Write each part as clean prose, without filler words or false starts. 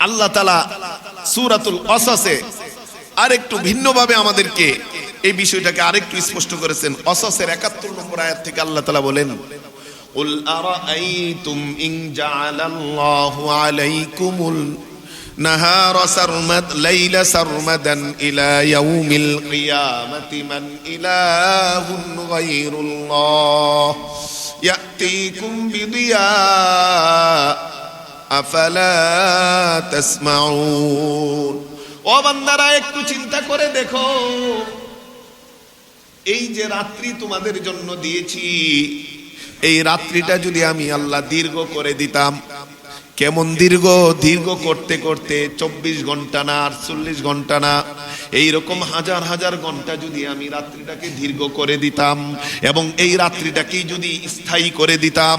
আল্লাহ তাআলা সূরাতুল কসসে আরেকটু ভিন্নভাবে আমাদেরকে এই বিষয়টাকে আরেকটু স্পষ্ট করেছেন। কসসের ৭১ নম্বর আয়াত থেকে আল্লাহ তাআলা বলেন, কুল আরাআইতুম ইন জাআলাল্লাহু আলাইকুমুল নাহারা লাইলা সারমাদান ইলা ইয়াউমিল কিয়ামাতি মান ইলাহুন গায়রুল্লাহ ইয়াতিকুম বিদিয়া আফালা তাসমাউন। ও বান্দারা, একটু চিন্তা করে দেখো, এই যে রাত্রি তোমাদের জন্য দিয়েছি, এই রাত্রিটা যদি আমি আল্লাহ দীর্ঘ করে দিতাম, কেমন দীর্ঘ? দীর্ঘ করতে করতে ২৪ ঘন্টা না, ৪৮ ঘন্টা না, এইরকম হাজার হাজার ঘন্টা যদি আমি রাত্রিটাকে দীর্ঘ করে দিতাম এবং এই রাত্রিটাকেই যদি স্থায়ী করে দিতাম,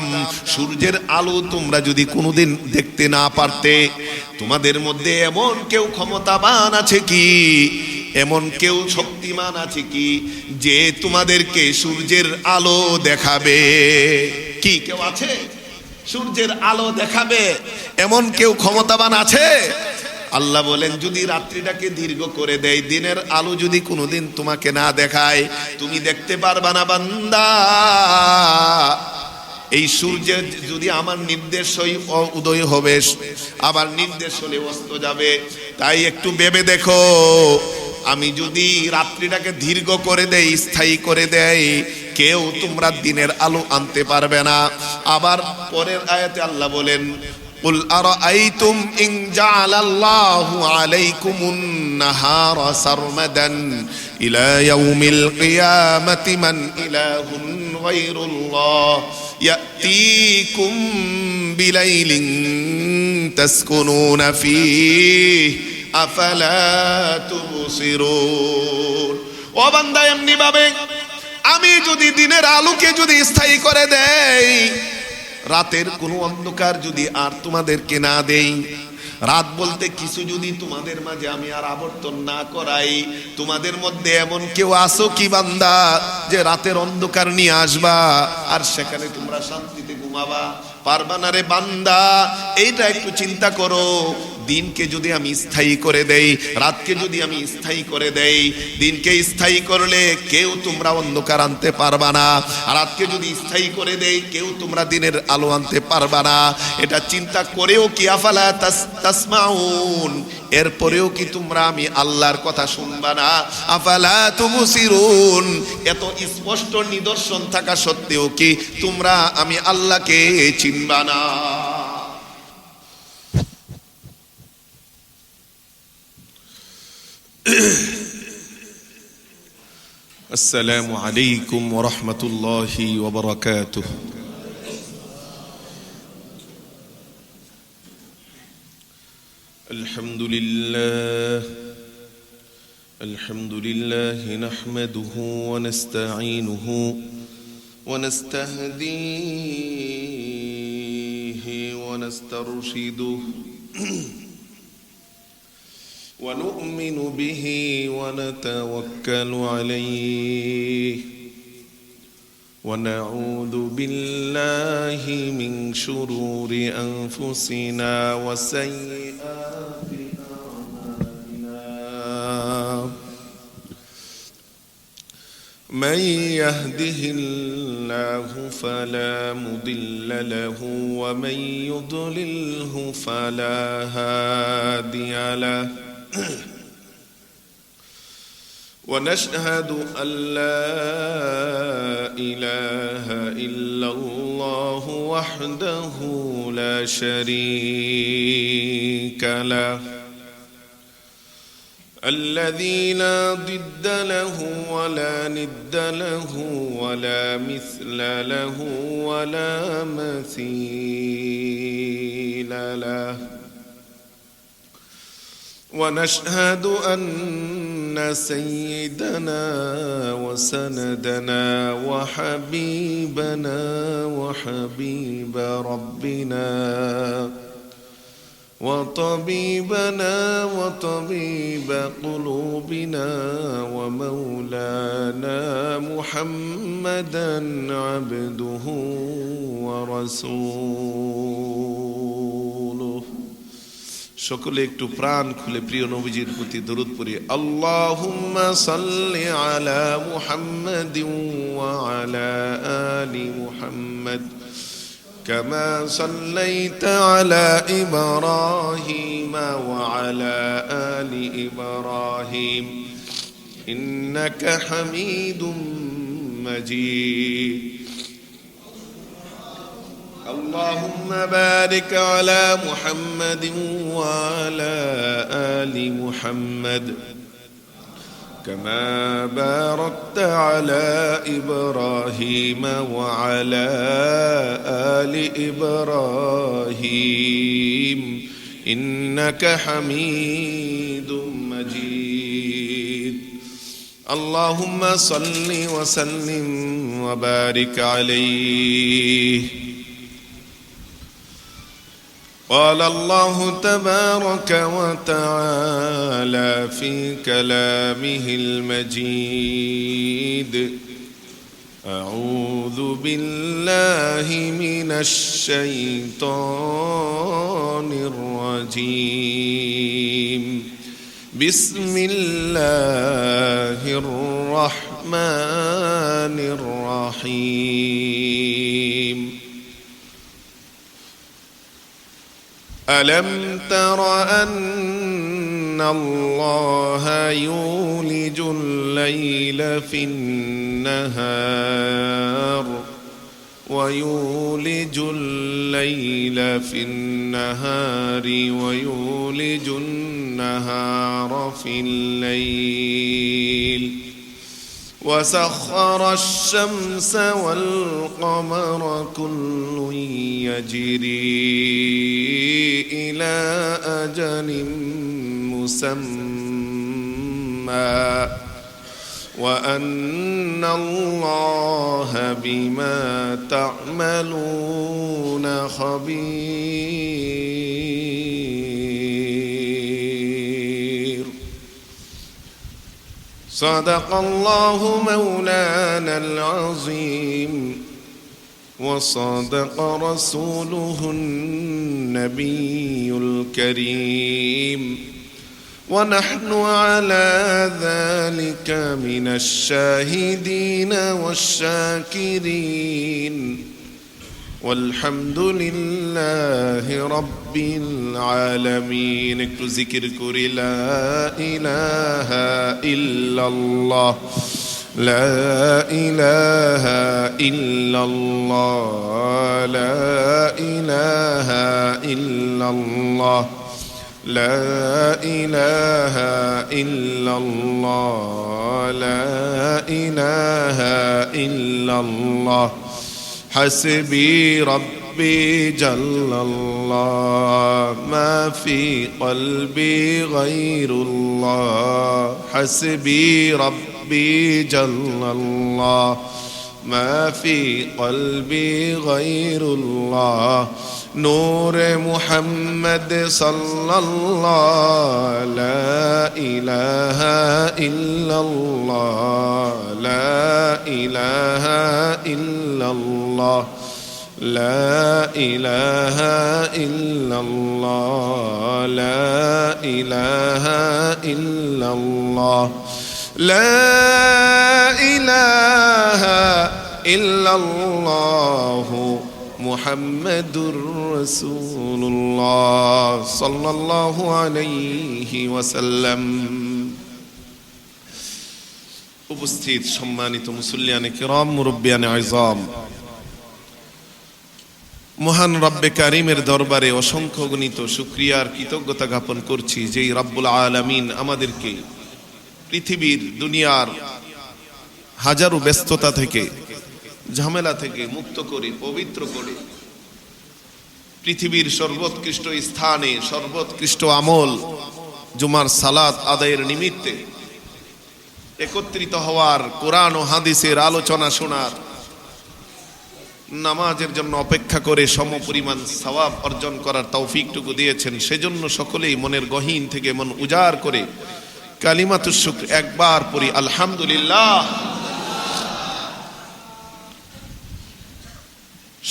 সূর্যের আলো তোমরা যদি কোনোদিন দেখতে না পারতে, তোমাদের মধ্যে এমন কেউ ক্ষমতাবান আছে কি, এমন কেউ শক্তিমান আছে কি যে তোমাদেরকে সূর্যের আলো দেখাবে? কি কেউ আছে সূর্যের আলো দেখাবে? এমন কেউ ক্ষমতাবান আছে? আল্লাহ বলেন, যদি রাত্রিটাকে দীর্ঘ করে দেয়, দিনের আলো যদি কোনোদিন তোমাকে না দেখায়, তুমি দেখতে পারবা না বান্দা। এই সূর্যের যদি আমার নির্দেশ উদয় হবে, আবার নির্দেশ হলে অস্ত যাবে। তাই একটু ভেবে দেখো, আমি যদি রাত্রিটাকে দীর্ঘ করে দেই, স্থায়ী করে দেয়, কেউ তোমরা দিনের আলো আনতে পারবে না। আবার পরের আয়াতে আল্লাহ বলেন, কুল আরাআইতুম ইন জাআলাল্লাহু আলাইকুমুন নাহারা সারমাদান ইলা ইয়াউমিল কিয়ামাতি মান ইলাহুন গায়রুল্লাহ ইয়াতিকুম বিলাইলিন তাসকুনুনা ফীহি আফালা তুবসিরুন। ও বান্দা, এমনি ভাবে আমি যদি দিনের আলোকে যদি স্থায়ী করে দেই, রাতের কোনো অন্ধকার যদি আর তোমাদেরকে না দেই, রাত বলতে কিছু যদি তোমাদের মাঝে আমি আর আবর্তন না করাই, তোমাদের মধ্যে এমন কেউ আসো কি বান্দা যে রাতের অন্ধকার নিয়ে আসবা আর সেখানে তোমরা শান্তিতে ঘুমাবা? পারবা না রে বান্দা। এইটা একটু চিন্তা করো। দিনকে যদি আমি স্থায়ী করে দেই, রাতকে যদি আমি স্থায়ী করে দেই, দিনকে স্থায়ী করলে কেউ তোমরা অন্ধকার আনতে পারবা না, রাতকে যদি স্থায়ী করে দেই, কেউ তোমরা দিনের আলো আনতে পারবা না। এটা চিন্তা করেও কি আফালা তাসমাউন, এরপরেও কি তোমরা আমি আল্লাহর কথা শুনবা না? আফালা তুবসিরুন, এত স্পষ্ট নিদর্শন থাকা সত্ত্বেও কি তোমরা আমি আল্লাহকে চিনবা না? আসসালামু আলাইকুম ওয়া রাহমাতুল্লাহি ওয়া বারাকাতুহু। আলহামদুলিল্লাহ নাহমাদুহু ওয়া নাস্তাঈনুহু ওয়া নাস্তাহদীহি ওয়া নাস্তারশিদুহু ونؤمن به ونتوكل عليه ونعوذ بالله من شرور أنفسنا وسيئات أعمالنا من يهده الله فلا مضل له ومن يضلله فلا هادي له ونشهد أن لا إله إلا الله وحده لا شريك له الذي لا ضد له ولا ند له ولا مثل له ولا مثيل له ونشهد أن سيدنا وسندنا وحبيبنا وحبيب ربنا وطبيبنا وطبيب قلوبنا ومولانا محمدا عبده ورسوله সকলে একটু প্রাণ খুলে প্রিয় নবীজির প্রতি দরুদ পড়ি। আল্লাহুম্মা সাল্লি আলা মুহাম্মাদিন ওয়া আলা আলি মুহাম্মাদ কামা সাল্লাইতা আলা ইব্রাহিম ওয়া আলা আলি ইব্রাহিম ইন্নাকা হামিদুম মাজিদ। اللهم بارك على محمد وعلى آل محمد كما باركت على إبراهيم وعلى آل إبراهيم إنك حميد مجيد. اللهم صل وسلم وبارك عليه. قال الله تبارك وتعالى في كلامه المجيد: أعوذ بالله من الشيطان الرجيم. بسم الله الرحمن الرحيم. ألم تر أن الله يولج الليل في النهار ويولج الليل في النهار ويولج النهار في الليل وسخر الشمس والقمر كل يجري إلى أجل مسمى وأن الله بما تعملون خبير. صدق الله مولانا العظيم وصدق رسوله النبي الكريم ونحن على ذلك من الشاهدين والشاكرين والحمد لله رب العالمين. একটু জিকির করি লা ইলাহা ইল্লাল্লাহ লা ইলাহা ইল্লাল্লাহ লা ইলাহা ইল্লাল্লাহ لا إله إلا الله لا إله إلا الله حسبي ربي جل الله ما في قلبي غير الله حسبي ربي جل الله ما في قلبي غير الله نور محمد صلى الله لا إله إلا الله لا إله إلا الله لا إله إلا الله لا إله إلا الله لا إله إلا الله محمد رسول الله صلى الله عليه وسلم. উপস্থিত সম্মানিত মুসল্লিয়ানে কিরাম, মুরব্বিয়ানে আযম, মহান রব্বে কারীমের দরবারে অসংখ্য গণিত শুকরিয়া আর কৃতজ্ঞতা জ্ঞাপন করছি যেই রব্বুল আলামিন আমাদেরকে পৃথিবীর দুনিয়ার হাজারো ব্যস্ততা থেকে ঝামেলা থেকে মুক্ত করে পবিত্র করে পৃথিবীর সর্বোৎকৃষ্ট স্থানে সর্বোৎকৃষ্ট আমল জুমার সালাত আদায়ের নিমিত্তে একত্রিত হওয়ার, কোরআন ও হাদিসের আলোচনা শোনার, নামাজের জন্য অপেক্ষা করে সমপরিমাণ সওয়াব অর্জন করার তৌফিকটুকু দিয়েছেন। সেজন্য সকলেই মনের গহীন থেকে মন উজাড় করে কালিমাতুশ শুকর একবার পড়ি আলহামদুলিল্লাহ।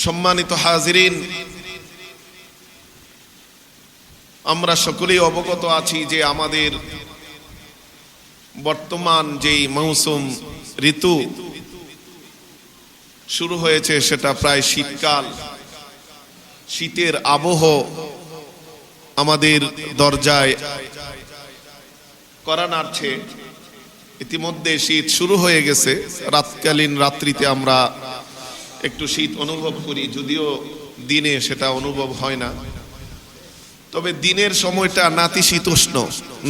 সম্মানিত হাজিরিন, আমরা সকলেই অবগত আছি যে আমাদের বর্তমান যেই মৌসুম ঋতু শুরু হয়েছে সেটা প্রায় শীতকাল। শীতের আবহ আমাদের দরজায় কড়া নাড়ছে। ইতিমধ্যে শীত শুরু হয়ে গেছে। রাতকালীন রাত্রিতে আমরা একটু শীত অনুভব করি, যদিও দিনে সেটা অনুভব হয় না। তবে দিনের সময়টা নাতিশীতোষ্ণ,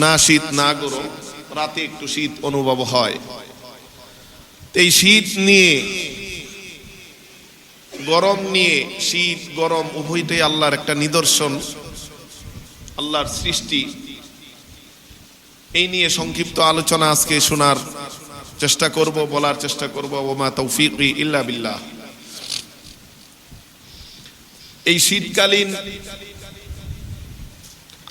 না শীত না গরম, রাতে একটু শীত অনুভব হয়। এই শীত নিয়ে গরম নিয়ে, শীত গরম উভয়টাই আল্লাহর একটা নিদর্শন, আল্লাহর সৃষ্টি। এই নিয়ে সংক্ষিপ্ত আলোচনা আজকে শোনার চেষ্টা করব, বলার চেষ্টা করব। ওমা তৌফিকি ইল্লা বিল্লাহ। এই শীতকালীন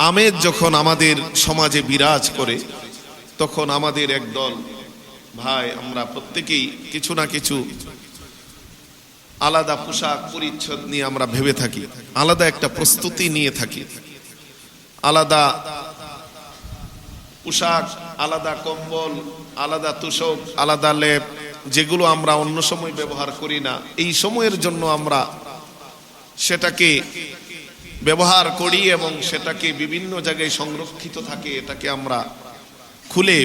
আমেজ যখন আমাদের সমাজে বিরাজ করে, তখন আমাদের একদল ভাই আমরা প্রত্যেকেই কিছু না কিছু আলাদা পোশাক পরিচ্ছদ নিয়ে আমরা ভেবে থাকি, আলাদা একটা প্রস্তুতি নিয়ে থাকি। আলাদা পোশাক, আলাদা কম্বল, আলাদা তোশক, আলাদা লেপ, যেগুলো আমরা অন্য সময় ব্যবহার করি না, এই সময়ের জন্য আমরা সেটাকে ব্যবহার করি এবং সেটাকে বিভিন্ন জায়গায় সংরক্ষিত থাকে, এটাকে আমরা খুলে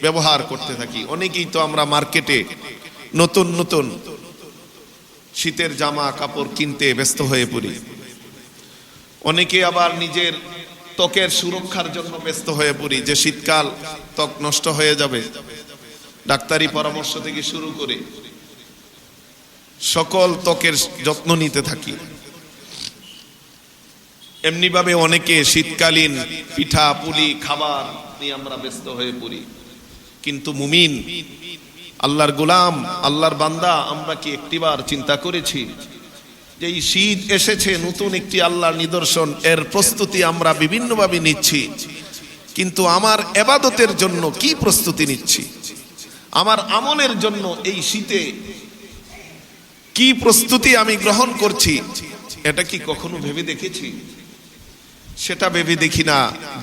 ব্যবহার করতে থাকি। অনেকেই তো আমরা মার্কেটে নতুন নতুন শীতের জামা কাপড় কিনতে ব্যস্ত হয়ে পড়ি। অনেকে আবার নিজের ত্বকের সুরক্ষার জন্য ব্যস্ত হয়ে পড়ি, যে শীতকাল ত্বক নষ্ট হয়ে যাবে, ডাক্তারি পরামর্শ থেকে শুরু করে সকল ত্বকের যত্ন নিতে থাকি। এমনি ভাবে অনেকে শীতকালীন পিঠা পুলি খাবার নিয়ে আমরা ব্যস্ত হয়ে পড়ি। কিন্তু মুমিন, আল্লাহর গোলাম, আল্লাহর বান্দা, আমরা কি একটিবার চিন্তা করেছি যে এই শীত এসেছে, নতুন একটি আল্লাহর নিদর্শন, এর প্রস্তুতি আমরা বিভিন্নভাবে নিচ্ছি, কিন্তু আমার ইবাদতের জন্য কি প্রস্তুতি নিচ্ছি, আমার আমলের জন্য এই শীতে কি প্রস্তুতি আমি গ্রহণ করছি, এটা কি কখনো ভেবে দেখেছি? সেটা ভেবে দেখি না,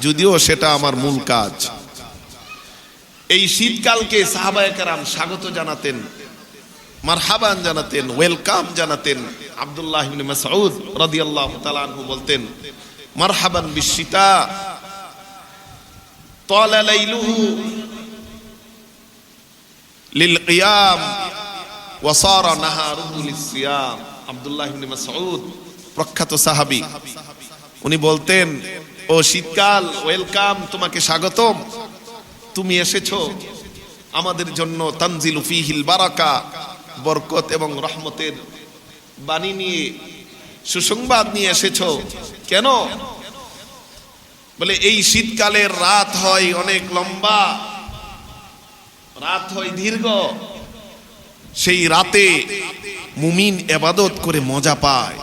যদিও সেটা আমার মূল কাজ। এই শীতকালকে সাহাবায়ে কেরাম স্বাগত জানাতেন, মারহাবান জানাতেন, ওয়েলকাম জানাতেন। আব্দুল্লাহ ইবনে মাসউদ রাদিয়াল্লাহু তাআলা আনহু বলতেন, মারহাবান বিশশিতা তালা লাইলুহু লিল কিয়াম ওয়া সারা নাহারুহু লিস-সিয়াম। আব্দুল্লাহ ইবনে মাসউদ প্রখ্যাত সাহাবী, উনি বলতেন, ও শীতকাল, ওয়েলকাম, তোমাকে স্বাগতম, তুমি এসেছো আমাদের জন্য তানজিলু ফীহিল বারাকা, বরকত এবং রহমতের বাণী নিয়ে, সুসংবাদ নিয়ে এসেছো। কেন? বলে এই শীতকালের রাত হয় অনেক লম্বা, রাত হয় দীর্ঘ। সেই রাতে মুমিন ইবাদত করে মজা পায়,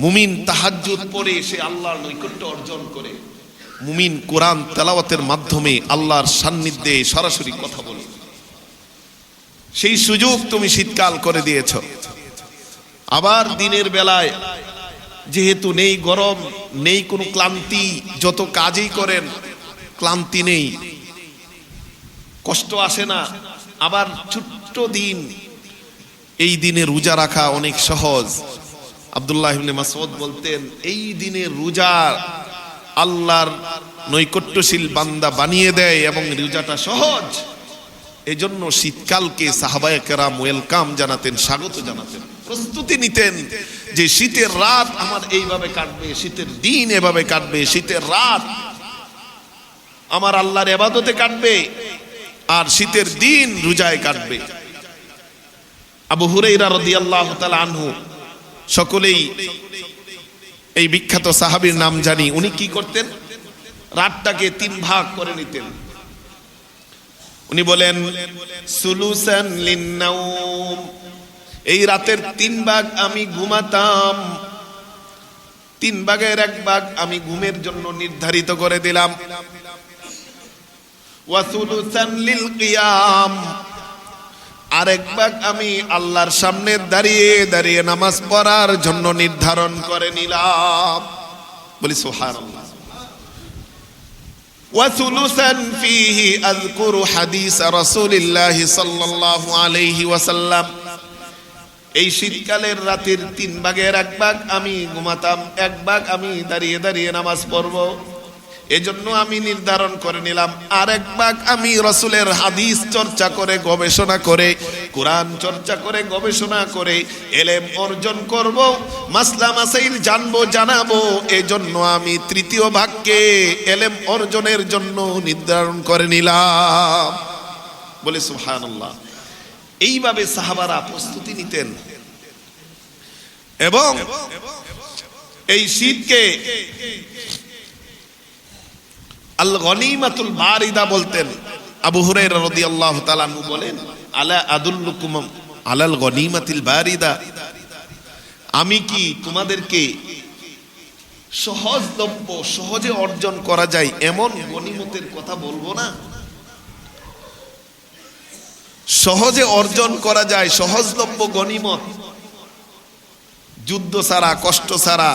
মুমিন তাহাজ্জুদ পড়ে সে আল্লাহর নৈকট্য অর্জন করে, মুমিন কোরআন তেলাওয়াতের মাধ্যমে আল্লাহর সান্নিধ্যে সরাসরি কথা বলে। সেই সুযোগ তুমি শীতকাল করে দিয়েছ। আবার দিনের বেলায় যেহেতু নেই গরম, নেই কোনো ক্লান্তি, যত কাজই করেন ক্লান্তি নেই, কষ্ট আসে না। আবার ছোট্ট দিন, এই দিনে রোজা রাখা অনেক সহজ। আব্দুল্লাহ ইবনে মাসউদ বলতেন, এই দিনে রোজা আল্লাহর নৈকট্যশীল বান্দা বানিয়ে দেয় এবং রোজাটা সহজ। এজন্য শীতকালকে সাহাবায়ে কেরাম ওয়েলকাম জানাতেন, স্বাগত জানাতেন, প্রস্তুতি নিতেন যে শীতের রাত আমার এইভাবে কাটবে, শীতের দিন এভাবে কাটবে, শীতের রাত আমার আল্লাহর ইবাদতে কাটবে, আর শীতের দিন রোজায় কাটবে। আবু হুরায়রা রাদিয়াল্লাহু তাআলা আনহু, সকলেই এই বিখ্যাত সাহাবীর নাম জানি, উনি কি করতেন? রাতটাকে 3 ভাগ করে নিতেন। উনি বলেন, সুলুসান লিন-নাওম, এই রাতের 3 ভাগ আমি ঘুমাতাম, 3 ভাগের 1 ভাগ আমি ঘুমের জন্য নির্ধারিত করে দিলাম। ওয়া সুলুসান লিল কিয়াম, আরেক ভাগ আমি আল্লাহর সামনে দাঁড়িয়ে দাঁড়িয়ে নামাজ পড়ার জন্য নির্ধারণ করে নিলাম। বলি সুবহানাল্লাহ। وثلثا فيه أذكر حديث رسول الله صلى الله عليه وسلم। এই শীতকালের রাতের 3 ভাগের 1 ভাগ আমি ঘুমাতাম, 1 ভাগ আমি দাঁড়িয়ে দাঁড়িয়ে নামাজ পড়ব। এজন্য আমি নির্ধারণ করে নিলাম আর 1 ভাগ আমি রাসূলের হাদিস চর্চা করে গবেষণা করে, কোরআন চর্চা করে গবেষণা করে ইলম অর্জন করব, মাসলা মাসাইল জানবো জানাবো। এজন্য আমি 3য় ভাগকে ইলম অর্জনের জন্য নির্ধারণ করে নিলাম। বলে সুবহানাল্লাহ। এইভাবে সাহাবারা প্রস্তুতি নিতেন এবং এই শীতকে আল গনিমাতুল বারিদা বলতেন। আবু হুরায়রা রাদিয়াল্লাহু তাআলা আনহু বলেন, আলা আদুল্লুকুম আলাল গনিমাতিল বারিদা, আমি কি তোমাদেরকে সহজলভ্য, সহজে অর্জন করা যায় এমন গনিমতের কথা বলবো না? সহজে অর্জন করা যায় সহজলভ্য গনিমত, যুদ্ধ ছাড়া, কষ্ট ছাড়া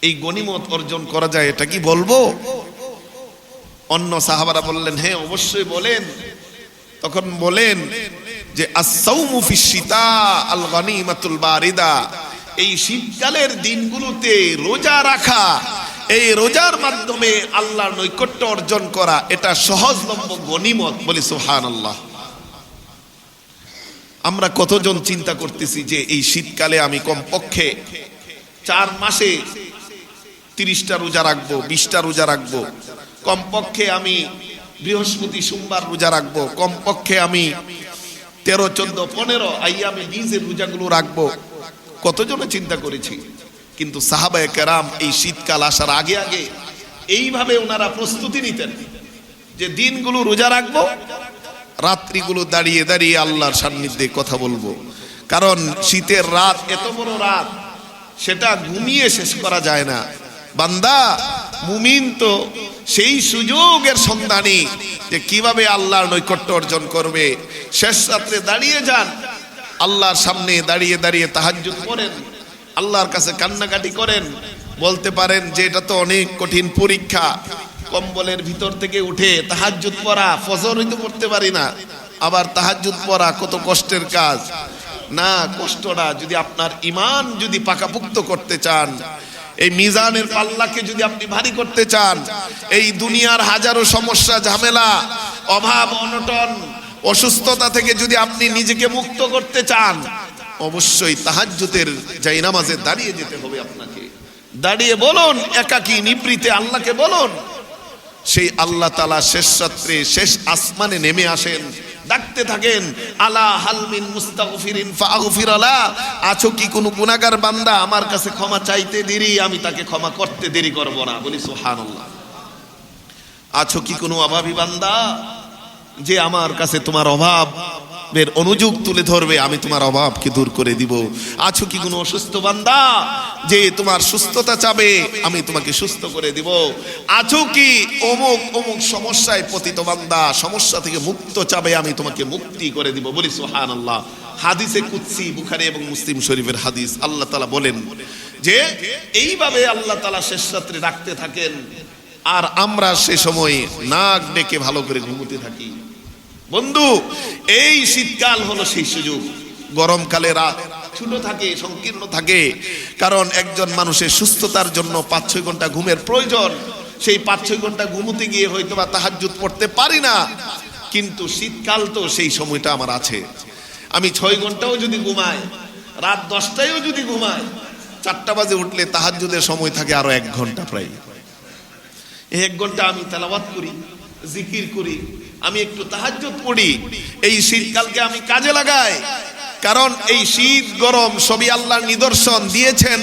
এই গনিমত অর্জন করা যায়, এটা কি বলবো? অন্য সাহাবারা বললেন, হ্যাঁ অবশ্যই বলেন। তখন বলেন যে আস-সাওমু ফিশ শিতা আল গনিমাতুল বারিদা, এই শীতকালের দিনগুলোতে রোজা রাখা, এই রোজার মাধ্যমে আল্লাহর নৈকট্য অর্জন করা, এটা সহজলভ্য গনিমত। বলি সুবহানাল্লাহ। আমরা কতজন চিন্তা করতেছি যে এই শীতকালে আমি কমপক্ষে 4 মাসে 30টা রোজা রাখবো, 20টা রোজা রাখবো, কমপক্ষে আমি বৃহস্পতি সোমবার রোজা রাখবো, কমপক্ষে আমি 13, 14, 15 আইয়ামে বীজের রোজাগুলো রাখবো। কতজনে চিন্তা করেছি। কিন্তু সাহাবায়ে কেরাম এই শীতকাল আসার আগে আগে এইভাবে ওনারা প্রস্তুতি নিতেন যে দিনগুলো রোজা রাখবো, রাত্রিগুলো দাঁড়িয়ে দাঁড়িয়ে আল্লাহর সান্নিধ্যে কথা বলবো। কারণ শীতের রাত এত বড় রাত, সেটা ঘুমিয়ে শেষ করা যায় না। বান্দা মুমিন তো সেই সুযোগের সন্ধানী যে কিভাবে আল্লাহর নৈকট্য অর্জন করবে। শেষ রাত্রে দাঁড়িয়ে যান, আল্লাহর সামনে দাঁড়িয়ে দাঁড়িয়ে তাহাজ্জুদ পড়েন, আল্লাহর কাছে কান্নাকাটি করেন। বলতে পারেন যে এটা তো অনেক কঠিন পরীক্ষা, কম্বলের ভিতর থেকে উঠে তাহাজ্জুদ পড়া, ফজরই তো পড়তে পারি না, আবার তাহাজ্জুদ পড়া কত কষ্টের কাজ। না, কষ্ট না। যদি আপনার ঈমান যদি পাকাপোক্ত করতে চান, এই মিজানের পাল্লাকে যদি আপনি ভারী করতে চান, এই দুনিয়ার হাজারো সমস্যা, ঝামেলা, অভাব, অনটন, অসুস্থতা থেকে যদি আপনি নিজেকে মুক্ত করতে চান, অবশ্যই তাহাজ্জুদের জায়নামাজে দাঁড়িয়ে যেতে হবে আপনাকে। দাঁড়িয়ে বলুন, একাকী নিবৃতে আল্লাহকে বলুন। সেই আল্লাহ তাআলা শেষ রাত্রে শেষ আসমানে নেমে আসেন, ডাকতে থাকেন, আলা হাল মিন মুস্তাগফিরিন ফাগফির লা, আছো কি কোন গুনাহগার বান্দা আমার কাছে ক্ষমা চাইতে দেরি, আমি তাকে ক্ষমা করতে দেরি করব না। বলি সুবহানাল্লাহ। আছো কি কোনো অভাবী বান্দা যে আমার কাছে তোমার অভাবের অনুযোগ তুলে ধরবে, আমি তোমার অভাবকে দূর করে দিব। আছো কি কোনো অসুস্থ বান্দা যে তোমার সুস্থতা চাবে, আমি তোমাকে সুস্থ করে দিব। আছো কি অমুক অমুক সমস্যায় পতিত বান্দা, সমস্যা থেকে মুক্ত চাবে, আমি তোমাকে মুক্তি করে দিব। বলি সুবহানাল্লাহ। হাদিসে কুদসি, বুখারী এবং মুসলিম শরীফের হাদিস। আল্লাহ তাআলা বলেন যে এইভাবে আল্লাহ তাআলা শেষ রাত্রে রাখতে থাকেন, আর আমরা সে সময় নাক ডেকে ভালো করে ঘুমোতে থাকি। বন্ধু, এই শীতকাল হলো সেই সুযোগ। গরমকালে রাত ছোট থাকে, সংকীর্ণ থাকে, কারণ একজন মানুষের সুস্থতার জন্য 5-6 ঘন্টা ঘুমের প্রয়োজন। সেই 5-6 ঘন্টা ঘুমোতে গিয়ে হয়তো বা তাহাজ্জুদ পড়তে পারি না, কিন্তু শীতকাল তো সেই সময়টা আমার আছে। আমি 6 ঘন্টাও যদি ঘুমাই, রাত 10টায়ও যদি ঘুমাই, 4টা বাজে উঠলে তাহাজ্জুদের সময় থাকে আরো 1 ঘন্টা প্রায়। এই 1 ঘন্টা আমি তেলাওয়াত করি, জিকির করি, আমি একটু তাহাজ্জুদ পড়ি। এই শীতকালকে আমি কাজে লাগাই, কারণ এই শীত গরম সবই আল্লাহর নিদর্শন দিয়েছেন।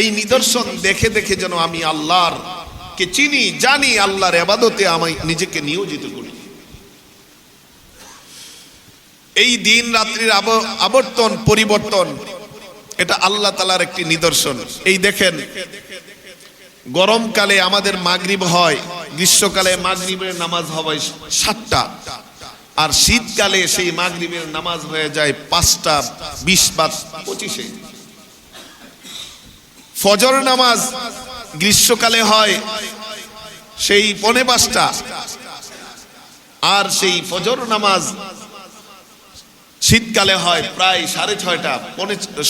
এই নিদর্শন দেখে দেখে যেন আমি আল্লাহর কে চিনি, জানি, আল্লাহর ইবাদতে আমি নিজেকে নিয়োজিত করি। এই দিন রাত্রির আবর্তন পরিবর্তন, এটা আল্লাহ তাআলার একটি নিদর্শন। এই দেখেন, গরমকালে আমাদের মাগরিব হয়, গ্রীষ্মকালে মাগরিবের নামাজ হয় 7টা, আর শীতকালে সেই মাগরিবের নামাজ হয়ে যায় 5টা 20 বা 25-এ। ফজর নামাজ গ্রীষ্মকালে হয় সেই 5:45, আর সেই ফজর নামাজ শীতকালে হয় প্রায় 6:30,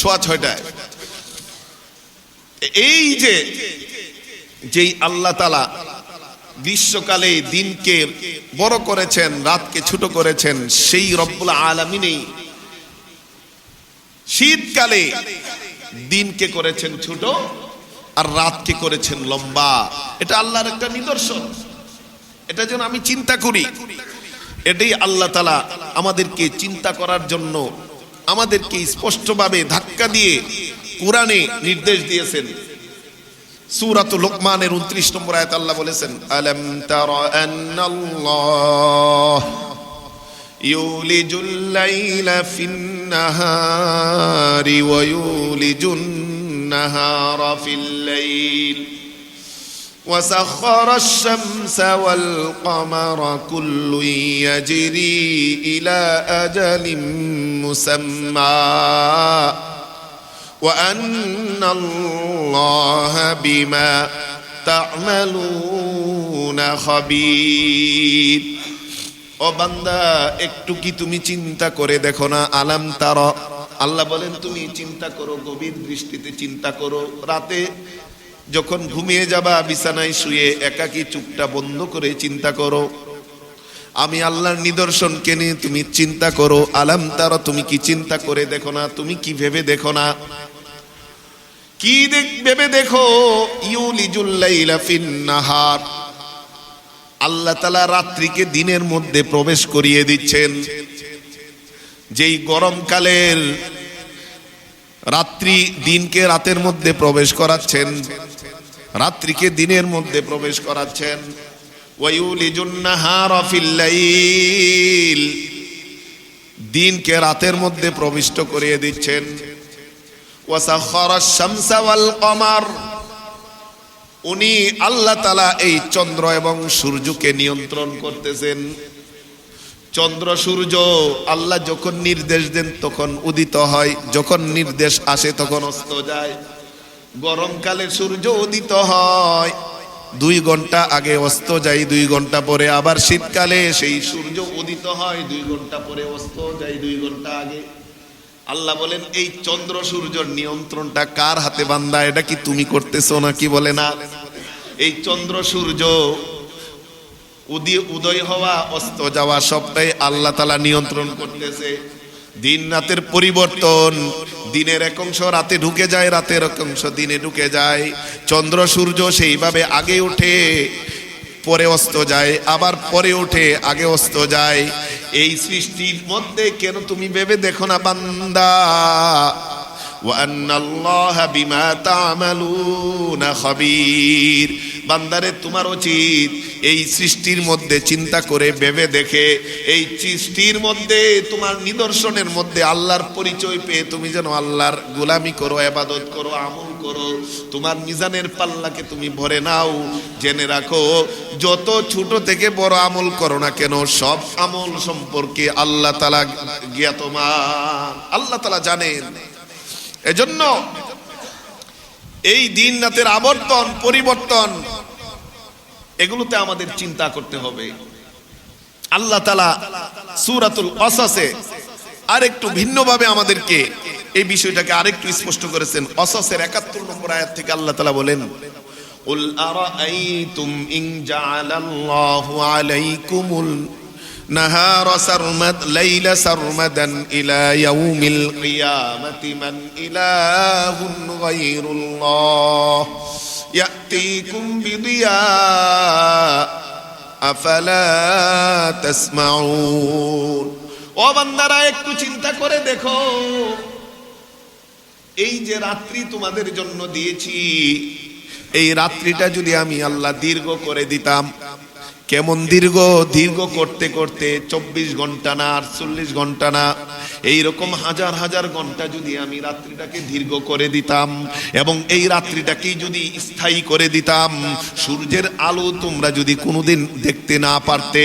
6:15। এই যেই আল্লাহ তাআলা গ্রীষ্মকালে দিনকে বড় করেছেন, রাতকে ছোট করেছেন, সেই রব্বুল আলামিনই শীতকালে দিনকে করেছেন ছোট আর রাতকে করেছেন লম্বা। এটা আল্লাহর একটা নিদর্শন, এটা যেন আমি চিন্তা করি। এটাই আল্লাহ তাআলা আমাদেরকে চিন্তা করার জন্য আমাদেরকে স্পষ্টভাবে ধাক্কা দিয়ে কোরআনে নির্দেশ দিয়েছেন। সূরাতুল লুকমানের 29 নম্বর আয়াত আল্লাহ বলেছেন, আলাম তারা আন্নাল্লাহ ইউলিজুল লাইলা ফিন নাহারি ওয়া ইউলিজুন নাহারা ফিল লাইল ওয়া সাখারাশ শামসা ওয়াল কমারা কুল্লুন ইয়াজরি ইলা আজালিম মুসাম্মা وأن الله بما تعملون خبير। ও বান্দা, একটু কি তুমি চিন্তা করে দেখো না? আলাম তারা, আল্লাহ বলেন তুমি চিন্তা করো, গভীর দৃষ্টিতে চিন্তা করো। রাতে যখন ঘুমিয়ে যাবা, বিছানায় শুয়ে একাকী চোখটা বন্ধ করে চিন্তা করো, আমি আল্লাহর নিদর্শনকে নিয়ে তুমি চিন্তা করো। আলাম তারা, তুমি কি চিন্তা করে দেখো না? তুমি কি ভেবে দেখো না? কি ভেবে দেখো? ইউলিজুল লাইলা ফিন নাহার, আল্লাহ তাআলা রাত্রিকে দিনের মধ্যে প্রবেশ করিয়ে দিচ্ছেন। যেই গরমকালের রাত্রি দিনকে রাতের মধ্যে প্রবেশ করাচ্ছেন, রাত্রিকে দিনের মধ্যে প্রবেশ করাচ্ছেন। ওয়ায়ুলিজুন নাহারা ফিল লাইল, দিনকে রাতের মধ্যে প্রবিষ্ট করিয়ে দিচ্ছেন। ওয়াসাখারাশ শামসা ওয়াল কমার, উনি আল্লাহ তাআলা এই চন্দ্র এবং সূর্যকে নিয়ন্ত্রণ করতেছেন। চন্দ্র সূর্য আল্লাহ যখন নির্দেশ দেন তখন উদিত হয়, যখন নির্দেশ আসে তখন অস্ত যায়। গরমকালে সূর্য উদিত হয় 2 ঘন্টা আগে, অস্ত যায় 2 ঘন্টা পরে। আবার শীতকালে সেই সূর্য উদিত হয় 2 ঘন্টা পরে, অস্ত যায় 2 ঘন্টা আগে। আল্লাহ বলেন এই চন্দ্র সূর্যের নিয়ন্ত্রণটা কার হাতে বান্দা? এটা কি তুমি করতেছো নাকি? বলে না, এই চন্দ্র সূর্য উদয় হওয়া অস্ত যাওয়া সবটাই আল্লাহ তাআলা নিয়ন্ত্রণ করতেছে। দিন রাতের পরিবর্তন, দিনের এক অংশ রাতে ঢুকে যায়, রাতের এক অংশ দিনে ঢুকে যায়। চন্দ্র সূর্য সেইভাবে আগে ওঠে পরে অস্ত যায়, আবার পরে ওঠে আগে অস্ত যায়। এই সৃষ্টির মধ্যে কেন তুমি ভেবে দেখো না বান্দা? ওয়া আন্নাল্লাহা বিমা তা'মালুনা খাবীর, বান্দারে তোমার উচিত এই সৃষ্টির মধ্যে চিন্তা করে ভেবে দেখে, এই সৃষ্টির মধ্যে তোমার নিদর্শনের মধ্যে আল্লাহর পরিচয় পেয়ে তুমি যেন আল্লাহর গোলামি করো, ইবাদত করো, আমল করো, তোমার মিজানের পাল্লাকে তুমি ভরে নাও। জেনে রাখো, যত ছোট থেকে বড় আমল করো না কেন, সব আমল সম্পর্কে আল্লাহ তাআলা জ্ঞাতমান, আল্লাহ তাআলা জানেন। এজন্য এই দিন রাতের আবর্তন পরিবর্তন এগুলোতে আমাদের চিন্তা করতে হবে। আল্লাহ তাআলা সূরাতুল কসাসে আরেকটু ভিন্নভাবে আমাদেরকে এই বিষয়টাকে আরেকটু স্পষ্ট করেছেন। কসাসের ৭১ নম্বর আয়াত থেকে আল্লাহ তাআলা বলেন, কুল আরাআইতুম ইন জাআলাল্লাহু আলাইকুমুল নাহারা সারমাদ লাইলা সারমাদান ইলা ইয়াউমিল কিয়ামাতি মান ইলাহুন গায়রুল্লাহ ইয়াতিকুম বিদিয়া আফালা তাসমাউন। ও বান্দারা, একটু চিন্তা করে দেখো, এই যে রাত্রি তোমাদের জন্য দিয়েছি, এই রাত্রিটা যদি আমি আল্লাহ দীর্ঘ করে দিতাম, কেমন দীর্ঘ? দীর্ঘ করতে করতে 24 ঘন্টা না, 48 ঘন্টা না, এইরকম হাজার হাজার ঘন্টা যদি আমি রাত্রিটাকে দীর্ঘ করে দিতাম এবং এই রাত্রিটাকে যদি স্থায়ী করে দিতাম, সূর্যের আলো তোমরা যদি কোনোদিন দেখতে না পারতে,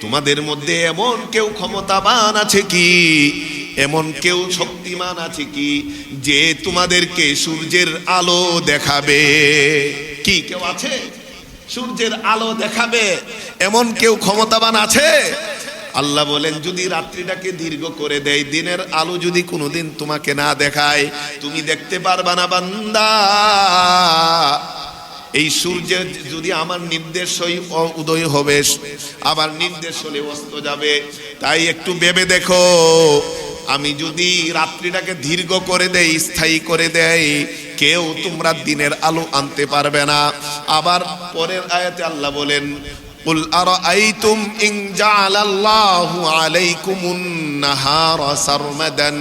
তোমাদের মধ্যে এমন কেউ ক্ষমতাবান আছে কি এমন কেউ শক্তিমান আছে কি যে তোমাদেরকে সূর্যের আলো দেখাবে? কি কেউ আছে সূর্যের আলো দেখাবে? এমন কেউ ক্ষমতাবান আছে? আল্লাহ বলেন যদি রাত্রিটাকে দীর্ঘ করে দেয়, দিনের আলো যদি কোনোদিন তোমাকে না দেখায়, তুমি দেখতে পারবা না বান্দা। এই সূর্যের যদি আমার নির্দেশ উদয় হবে, আমার নির্দেশ হলে অস্ত যাবে। তাই একটু ভেবে দেখো, আমি যদি রাত্রিটাকে দীর্ঘ করে দেই, স্থায়ী করে দেই, কেউ তোমরা দিনের আলো আনতে পারবে না। আবার পরের আয়াতে আল্লাহ বলেন কুল আরাআইতুম ইন জাআলাল্লাহু আলাইকুমুন নাহারা সারমাদান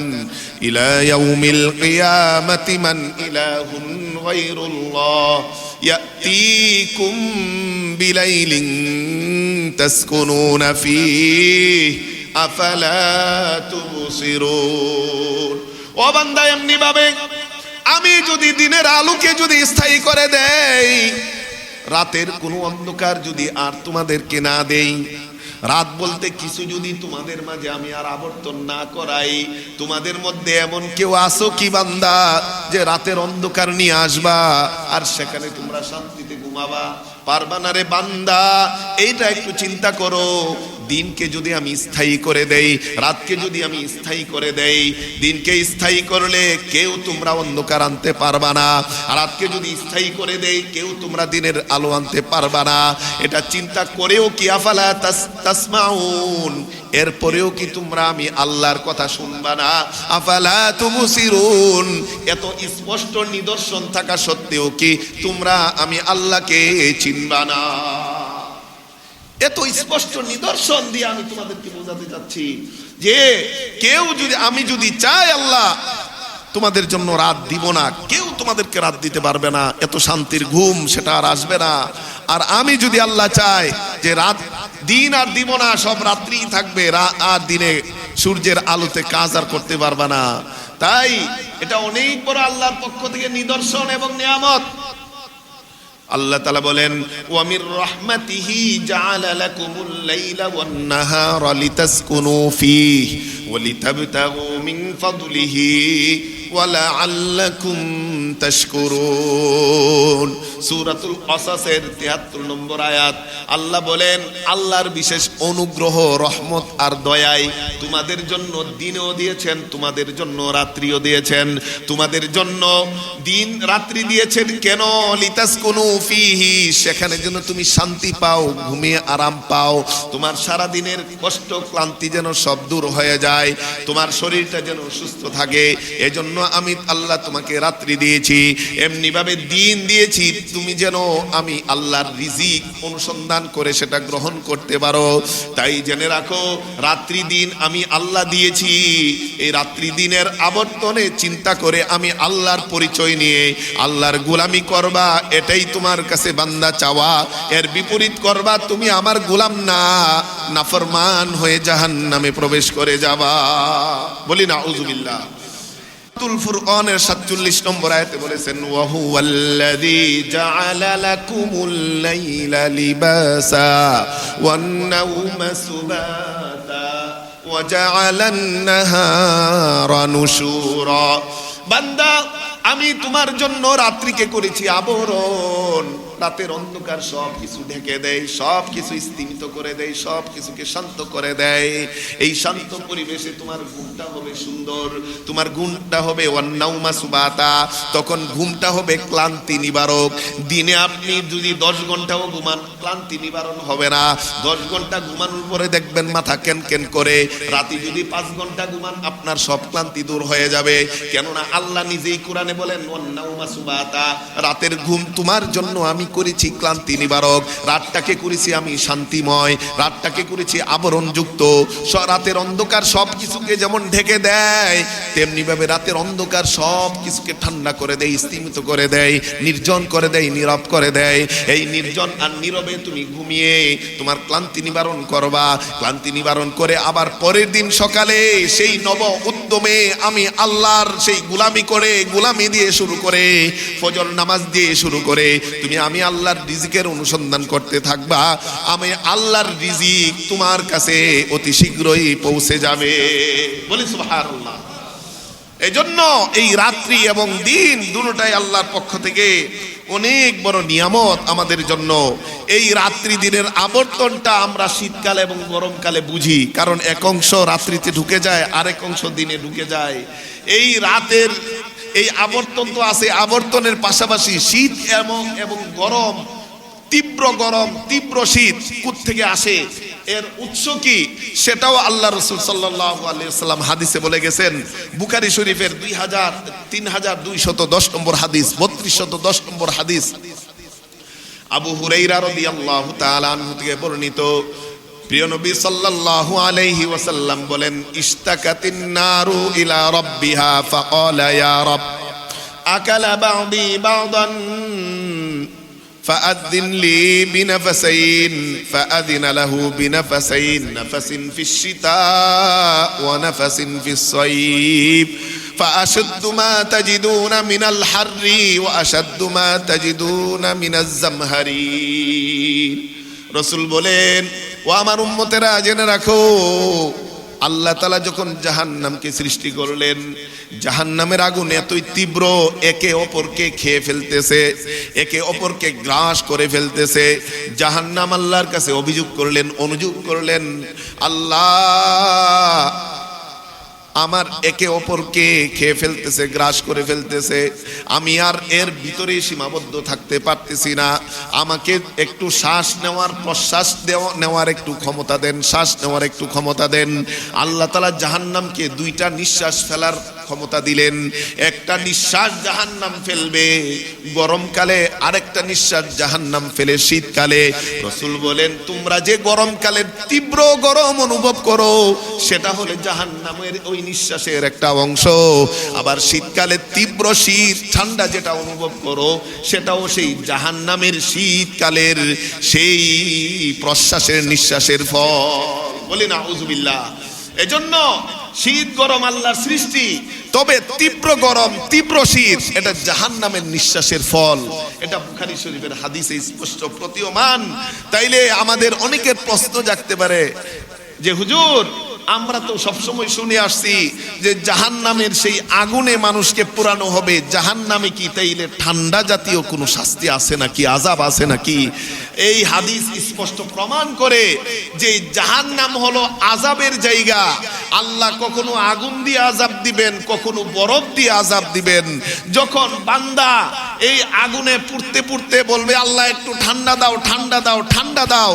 ইলা ইয়াউমিল কিয়ামাতি মান ইলাহুন গায়রুল্লাহ ইয়াতিকুম বিলাইলিন তাসকুনুনা ফীহি আফালা তুবসিরুন। ও বান্দা, এমনি ভাবে আমি যদি দিনের আলোকে যদি স্থায়ী করে দেই, রাতের কোনো অন্ধকার যদি আর তোমাদেরকে না দেই, রাত বলতে কিছু যদি তোমাদের মাঝে আমি আর আবর্তন না করাই, তোমাদের মধ্যে এমন কেউ আসো কি বান্দা যে রাতের অন্ধকার নিয়ে আসবা আর সেখানে তোমরা শান্তিতে ঘুমাবা? পারবা না রে বান্দা। এইটা একটু চিন্তা করো। দিনকে যদি আমি স্থায়ী করে দেই, রাতকে যদি আমি স্থায়ী করে দেই, দিনকে স্থায়ী করলে কেউ তোমরা অন্ধকার আনতে পারবা না, রাতকে যদি স্থায়ী করে দেই কেউ তোমরা দিনের আলো আনতে পারবা না। এটা চিন্তা করেও কি আফালা তাসমাউন, এরপরেও কি তোমরা আমি আল্লাহর কথা শুনবা না? আফালা তুবসিরুন, এত স্পষ্ট নিদর্শন থাকা সত্ত্বেও কি তোমরা আমি আল্লাহকে চিনবা না? এত স্পষ্ট নিদর্শন দিয়ে আমি তোমাদেরকে বোঝাতে চাচ্ছি যে কেউ যদি, আমি যদি চাই আল্লাহ তোমাদের জন্য রাত দিব না, কেউ তোমাদেরকে রাত দিতে পারবে না। এত শান্তির ঘুম সেটা আর আসবে না। আর আমি যদি আল্লাহ চাই যে রাত দিন আর দিব না, সব রাত্রিই থাকবে, আর দিনে সূর্যের আলোতে কাজ আর করতে পারবে না। তাই এটা অনেক বড় আল্লাহর পক্ষ থেকে নিদর্শন এবং নিয়ামত। আল্লাহ তাআলা বলেন ওয়া মির রাহমাতিহি জাআলা লাকুমুল লাইলা ওয়ান নাহারা লিতাসকুনু ফীহি ওয়া লিতাবতাগু মিন ফাদলিহি ওয়া লাআল্লাকুম তাশকুরুন। সূরাতুল কসাসের ৭৩ নম্বর আয়াত। আল্লাহ বলেন আল্লাহর বিশেষ অনুগ্রহ, রহমত আর দয়ায় তোমাদের জন্য দিনও দিয়েছেন, তোমাদের জন্য রাত্রিও দিয়েছেন। তোমাদের জন্য দিন রাত্রি দিয়েছেন কেন? লিতাসকুনু ফীহি, সেখানে যেন তুমি শান্তি পাও, ঘুমিয়ে আরাম পাও, তোমার সারা দিনের কষ্ট ক্লান্তি যেন সব দূর হয়ে যায়, তোমার শরীরটা যেন সুস্থ থাকে। এজন্য আমি আল্লাহ তোমাকে রাত্রি দিয়েছি, এমনি ভাবে দিন দিয়েছি তুমি যেন আমি আল্লাহর রিজিক অনুসন্ধান করে সেটা গ্রহণ করতে পারো। তাই জেনে রাখো, রাত্রি দিন আমি আল্লাহ দিয়েছি। এই রাত্রি দিনের আবর্তনে চিন্তা করে আমি আল্লাহর পরিচয় নিয়ে আল্লাহর গোলামি করবা, এটাই তোমার কাছে বান্দা চাওয়া। এর বিপরীত করবা, তুমি আমার গোলাম না, নাফরমান হয়ে জাহান্নামে প্রবেশ করে যাবা। বলি না আউযুবিল্লাহ। সূরাতুল ফুরকানের ৪৭ নম্বর আয়াতে বলেছেন ওয়া হুয়াল্লাযী জাআলা লাকুমুল লাইলা লিবাসা ওয়ান নাওমা সুবাতা ওয়া জাআলান নাহারা নুশুরা। বান্দা, আমি তোমার জন্য রাত্রিকে করেছি আবরণ, রাতের অন্ধকার সব কিছু ঢেকে দেয়, সব কিছু স্তিমিত করে দেয়, সব কিছুকে শান্ত করে দেয়। এই শান্ত পরিবেশে তোমার ঘুমটা হবে সুন্দর, তোমার ঘুমটা হবে ওয়ান্নাউমা সুবাতা, তখন ঘুমটা হবে ক্লান্তি নিবারক। দিনে আপনি যদি 10 ঘন্টাও ঘুমান ক্লান্তি নিবারণ হবে না। 10 ঘন্টা ঘুমানোর পরে দেখবেন মাথা কেন কেন করে। রাতে যদি 5 ঘন্টা ঘুমান আপনার সব ক্লান্তি দূর হয়ে যাবে। কেননা আল্লাহ নিজেই কোরআনে বলেন ওয়ান্নাউমা সুবাতা, রাতের ঘুম তোমার জন্য আমি করেছি ক্লান্তি নিবারক, রাতটাকে করেছি আমি শান্তিময়, রাতটাকে করেছি আবরণযুক্ত। রাতের অন্ধকার সব কিছুকে যেমন ঢেকে দেয়, তেমনি ভাবে রাতের অন্ধকার সব কিছুকে ঠান্ডা করে দেয়, স্তিমিত করে দেয়, নির্জন করে দেয়, নীরব করে দেয়। এই নির্জন আর নীরবে তুমি ঘুমিয়ে তোমার ক্লান্তি নিবারণ করবা। ক্লান্তি নিবারণ করে আবার পরের দিন সকালে সেই নব মধ্যমে আমি আল্লাহর সেই গোলামি করে, গোলামি দিয়ে শুরু করে, ফজর নামাজ দিয়ে শুরু করে তুমি আমি আল্লাহর রিজিকের অনুসন্ধান করতে থাকবা, আমি আল্লাহর রিজিক তোমার কাছে অতি শীঘ্রই পৌঁছে যাবে। বলি সুবহানাল্লাহ। এজন্য এই রাত্রি এবং দিন দুটোটাই আল্লাহর পক্ষ থেকে অনেক বড় নিয়ামত আমাদের জন্য। এই রাত্রি দিনের আবর্তনটা আমরা শীতকালে এবং গরমকালে বুঝি, কারণ এক অংশ রাত্রিতে ঢুকে যায়, আরেক অংশ দিনে ঢুকে যায়। এই রাতের এই আবর্তন তো আছে, আবর্তনের পাশাপাশি শীত এবং গরম, তীব্র গরম, তীব্র শীত কোত্থেকে আসে, এর উৎস কি, সেটাও আল্লাহ রাসূল সাল্লাল্লাহু আলাইহি ওয়াসাল্লাম হাদিসে বলে গেছেন। বুখারী শরীফের 3210 নম্বর হাদিস, 3210 নম্বর হাদিস, আবু হুরায়রা রাদিয়াল্লাহু তাআলা আনহু থেকে বর্ণিত। প্রিয় নবী সাল্লাল্লাহু আলাইহি ওয়াসাল্লাম বলেন, ইশতাকাতিন নারু ইলা রাব্বিহা ফাকালা ইয়া রাব আকালা বা'দি বা'দান فأذن لي بنفسين فأذن له بنفسين نفس في الشتاء ونفس في الصيف فأشد ما تجدون من الحر وأشد ما تجدون من الزمهرير। রসুল বলেন, ও আমার উম্মতেরা জেনে রাখো, আল্লাহ তাআলা যখন জাহান্নামকে সৃষ্টি করলেন, জাহান্নামের আগুন এতই তীব্র, একে অপরকে খেয়ে ফেলতেছে, একে অপরকে গ্রাস করে ফেলতেছে। জাহান্নাম আল্লাহর কাছে অভিযোগ করলেন, অনুযোগ করলেন, আল্লাহ আমার একে অপরকে খেয়ে ফেলতেছে, গ্রাস করে ফেলতেছে, আমি আর এর ভিতরে সীমাবদ্ধ থাকতে পারতেছি না, আমাকে একটু শ্বাস নেওয়ার, প্রশ্বাস নেওয়ার একটু ক্ষমতা দেন, শ্বাস নেওয়ার একটু ক্ষমতা দেন। আল্লাহ তাআলা জাহান্নামকে দুইটা নিঃশ্বাস ফেলার ক্ষমতা দিলেন। একটা নিঃশ্বাস জাহান্নাম ফেলবে গরমকালে, আরেকটা নিঃশ্বাস জাহান্নাম ফেলে শীতকালে। রাসূল বলেন, তোমরা যে গরমকালে তীব্র গরম অনুভব করো, সেটা হলে জাহান্নামের ওই নিঃশ্বাসের একটা অংশ। আবার শীতকালে তীব্র শীত, ঠান্ডা যেটা অনুভব করো, সেটাও সেই জাহান্নামের শীতকালের সেই প্রশ্বাসের, নিঃশ্বাসের ফল। বলি না আউযুবিল্লাহ। এজন্য শীত গরম আল্লাহর সৃষ্টি, তবে তীব্র গরম, তীব্র শীত এটা জাহান্নামের নিঃশ্বাসের ফল। এটা বুখারী শরীফের হাদিসে স্পষ্ট প্রতীয়মান। তাইলে আমাদের অনেকের প্রশ্ন জাগতে পারে যে হুজুর, আমরা তো সবসময় শুনে আসছি যে জাহান্নামের সেই আগুনে মানুষকে পোড়ানো হবে, জাহান্নামে কি তাইলে ঠান্ডা জাতীয় কোনো শাস্তি আছে নাকি, আযাব আছে নাকি? এই হাদিস স্পষ্ট প্রমাণ করে যে জাহান্নাম হলো আযাবের জায়গা। আল্লাহ কখনো আগুন দিয়ে আযাব দিবেন, কখনো বরফ দিয়ে আযাব দিবেন। যখন বান্দা এই আগুনে পুড়তে পুড়তে বলবে, আল্লাহ একটু ঠান্ডা দাও, ঠান্ডা দাও, ঠান্ডা দাও,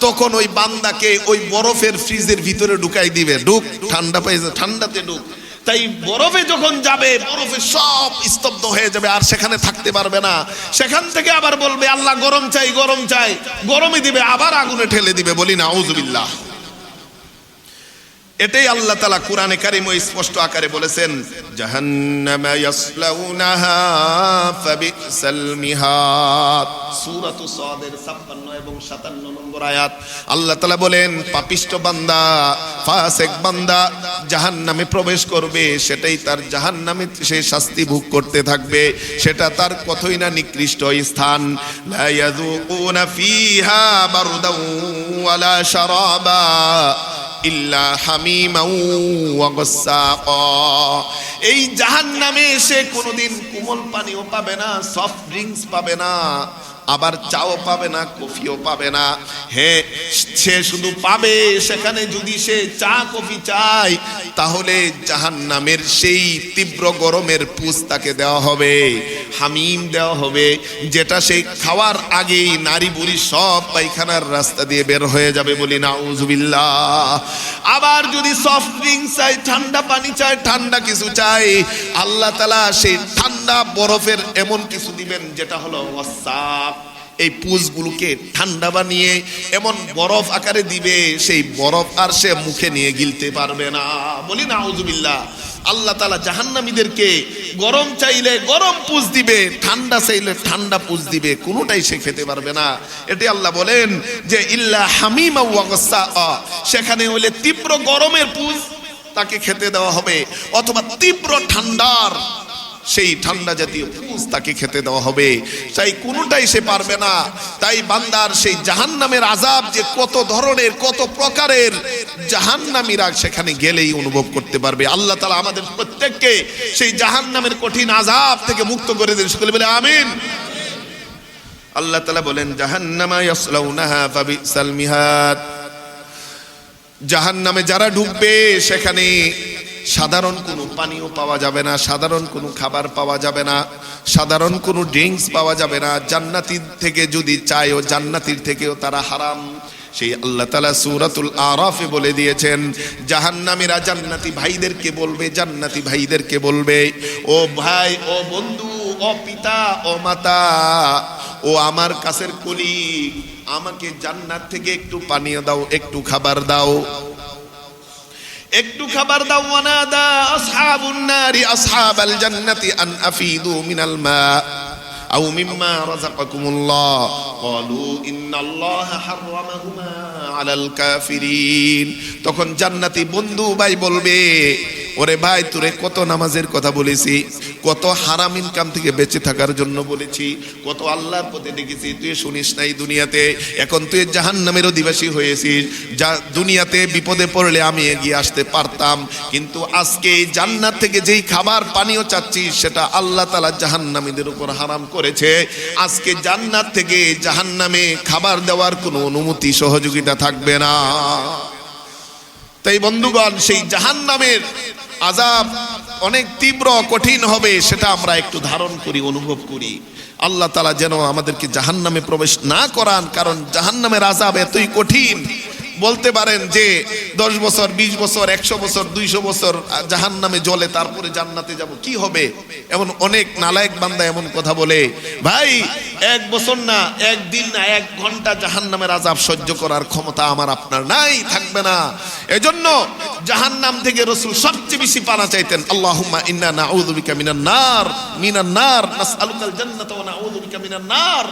তখন ওই বান্দাকে ওই বরফের ফ্রিজের ভিতরে ঢুকাই দিবে, ঢুক, ঠান্ডা পাইছে, ঠান্ডাতে ঢুক। তাই বরফে যখন যাবে, বরফে সব স্তব্ধ হয়ে যাবে, আর সেখানে থাকতে পারবে না। সেখান থেকে আবার বলবে, আল্লাহ গরম চাই, গরম চাই, গরমে দিবে, আবার আগুনে ঠেলে দিবে। বলি না আউযুবিল্লাহ। এটাই আল্লাহ তাআলা কোরআনে কারিমে স্পষ্ট আকারে বলেছেন, জাহান্নামা ইয়াসলাউনাহা ফাবিসাল মিহাদ। সূরাতু সাদের 56 এবং 57 নম্বর আয়াত। আল্লাহ তাআলা বলেন, পাপিষ্ঠ বান্দা, ফাসিক বান্দা জাহান্নামে প্রবেশ করবে, সেটাই তার জাহান্নামে সে শাস্তি ভোগ করতে থাকবে, সেটা তার কতই না নিকৃষ্ট স্থান। লা ইয়াযুকুনা ফিহা বারদাও ওয়ালা শারাবা ইল্লা হামিমাও ওয়া গাসসাকা। এই জাহান্নামে সে কোনোদিন কোমল পানিও পাবে না, সফট ড্রিঙ্কস পাবে না, আবার চাও পাবে না, কফিও পাবে না। হ্যাঁ, সে শুধু পাবে সেখানে, যদি সে চা কফি চায়, তাহলে জাহান্নামের সেই তীব্র গরমের পুষ তাকে দেওয়া হবে, হামিম দেওয়া হবে, যেটা সেই খাওয়ার আগেই নারী বুড়ি সব পায়খানার রাস্তা দিয়ে বের হয়ে যাবে। বলি নাউযুবিল্লাহ। আবার যদি সফট ড্রিঙ্কস চাই, ঠান্ডা পানি চাই, ঠান্ডা কিছু চাই, আল্লাহ তাআলা সেই ঠান্ডা বরফের এমন কিছু দিবেন, যেটা হলো ওয়াসাক। এই পুষগুলোকে ঠান্ডা বানিয়ে এমন বরফ আকারে দিবে, সেই বরফ আর সে মুখে নিয়ে গিলতে পারবে না। বলি না আউযুবিল্লাহ। আল্লাহ তাআলা জাহান্নামীদেরকে গরম চাইলে গরম পুষ দিবে, ঠান্ডা চাইলে ঠান্ডা পুষ দিবে, কোনোটাই সে খেতে পারবে না। এটাই আল্লাহ বলেন যে ইল্লা হামিমা ওয়া গাসসাকা, সেখানে হইলে তীব্র গরমের পুষ, তাকে খেতে দেওয়া হবে, অথবা তীব্র ঠান্ডার সেই ঠান্ডা জাতীয় পুষ তাকে খেতে দেওয়া হবে। তাই কোনোটাই সে পারবে না। তাই বান্দার সেই জাহান্নামের আযাব যে কত ধরনের কত প্রকারের, জাহান্নামীরা সেখানে গেলেই অনুভব করতে পারবে। আল্লাহ তাআলা আমাদের প্রত্যেককে সেই জাহান্নামের কঠিন আযাব থেকে মুক্ত করে দেন, সকলে বলে আমিন। আল্লাহ তাআলা বলেন জাহান্নামা ইয়াসলাউনাহা ফাবিসাল মিহাদ, জাহান্নামে যারা ঢুকবে সেখানে সাধারণ কোনো পানীয় পাওয়া যাবে না, সাধারণ কোনো খাবার পাওয়া যাবে না, সাধারণ কোনো ড্রিঙ্কস পাওয়া যাবে না। জান্নাতীর থেকে যদি চায়ও, জান্নাতীর থেকেও তারা হারাম। সেই আল্লাহ তাআলা সূরাতুল আরাফে বলে দিয়েছেন, জাহান্নামীরা জান্নাতি ভাইদেরকে বলবে, জান্নাতি ভাইদেরকে বলবে, ও ভাই, ও বন্ধু, ও পিতা, ও মাতা, ও আমার কাছের কলি, আমাকে জান্নাত থেকে একটু পানীয় দাও, একটু খাবার দাও, একটু খাবার দাও। ওয়ানাদা আসহাবুন নারি আসহাবাল জান্নাতি আন আফিদু মিনাল মা আও মিম্মা রাযাকাকুমুল্লাহ ক্বালু ইন্নাল্লাহা হাররামাহুমা আলাল কাফিরিন। তখন জান্নাতি বন্ধু ভাই বলবে, ওরে ভাই, তোরে কত নামাজের কথা বলেছি, কত হারাম ইনকাম থেকে বেঁচে থাকার জন্য বলেছি, কত আল্লাহর পথে ডেকেছি, তুই শুনিস নাই দুনিয়াতে। এখন তুই জাহান্নামের অধিবাসী হয়েছিস। যা দুনিয়াতে বিপদে পড়লে আমি এগিয়ে আসতে পারতাম, কিন্তু আজকে জান্নাত থেকে যেই খাবার পানীয় চাচ্ছিস সেটা আল্লাহ তাআলা জাহান্নামীদের উপর হারাম করেছে। আজকে জান্নাত থেকে জাহান্নামে খাবার দেওয়ার কোনো অনুমতি সহযোগিতা থাকবে না। তাই বন্ধুগণ, সেই জাহান্নামের আযাব অনেক তীব্র কঠিন হবে, সেটা আমরা একটু ধারণ করি, অনুভব করি। আল্লাহ তাআলা যেন আমাদেরকে জাহান্নামে প্রবেশ না করান, কারণ জাহান্নামের আযাব এতই কঠিন। বলতে পারেন যে 10 বছর, 20 বছর, 100 বছর, 200 বছর জাহান্নামে জ্বলে তারপরে জান্নাতে যাব, কি হবে? এমন অনেক নালায়েক বান্দা এমন কথা বলে। ভাই, 1 বছর না, 1 দিন না, 1 ঘন্টা জাহান্নামের আযাব সহ্য করার ক্ষমতা আমার আপনার নাই, থাকবে না। এজন্য জাহান্নাম থেকে রাসূল সবচেয়ে বেশি পানা চাইতেন, আল্লাহুম্মা ইন্না নাউযু বিকা মিনান নার নাসআলুকাল জান্নাতা ওয়া নাউযু বিকা মিনান নার।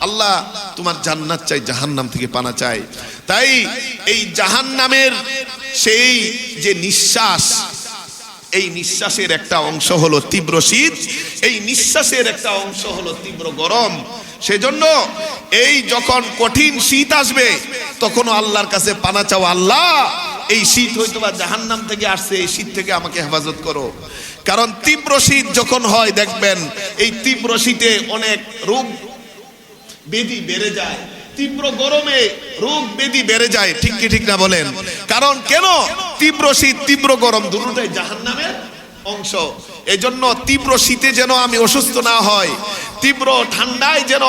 আল্লাহ, তোমার জান্নাত চাই, জাহান্নাম থেকে পানা চাই। তাই এই জাহান্নামের সেই যে নিঃশ্বাস, এই নিঃশ্বাসের একটা অংশ হলো তীব্র শীত, এই নিঃশ্বাসের একটা অংশ হলো তীব্র গরম। সেজন্য এই যখন কঠিন শীত আসবে তখনও আল্লাহর কাছে পানা চাও, আল্লাহ, এই শীত হয়তো বা জাহান্নাম থেকে আসছে, এই শীত থেকে আমাকে হেফাজত করো। কারণ তীব্র শীত যখন হয়, দেখবেন এই তীব্র শীতে অনেক রোগ বেদি বেড়ে যায়, তীব্র গরমে রোগ বেদি বেড়ে যায়, ঠিক কি ঠিক না বলেন? কারণ কেন? তীব্র শীত, তীব্র গরম দুটোই জাহান্নামের অংশ। এজন্য তীব্র শীতে যেন আমি অসুস্থ না হয়, তীব্র ঠান্ডায় যেন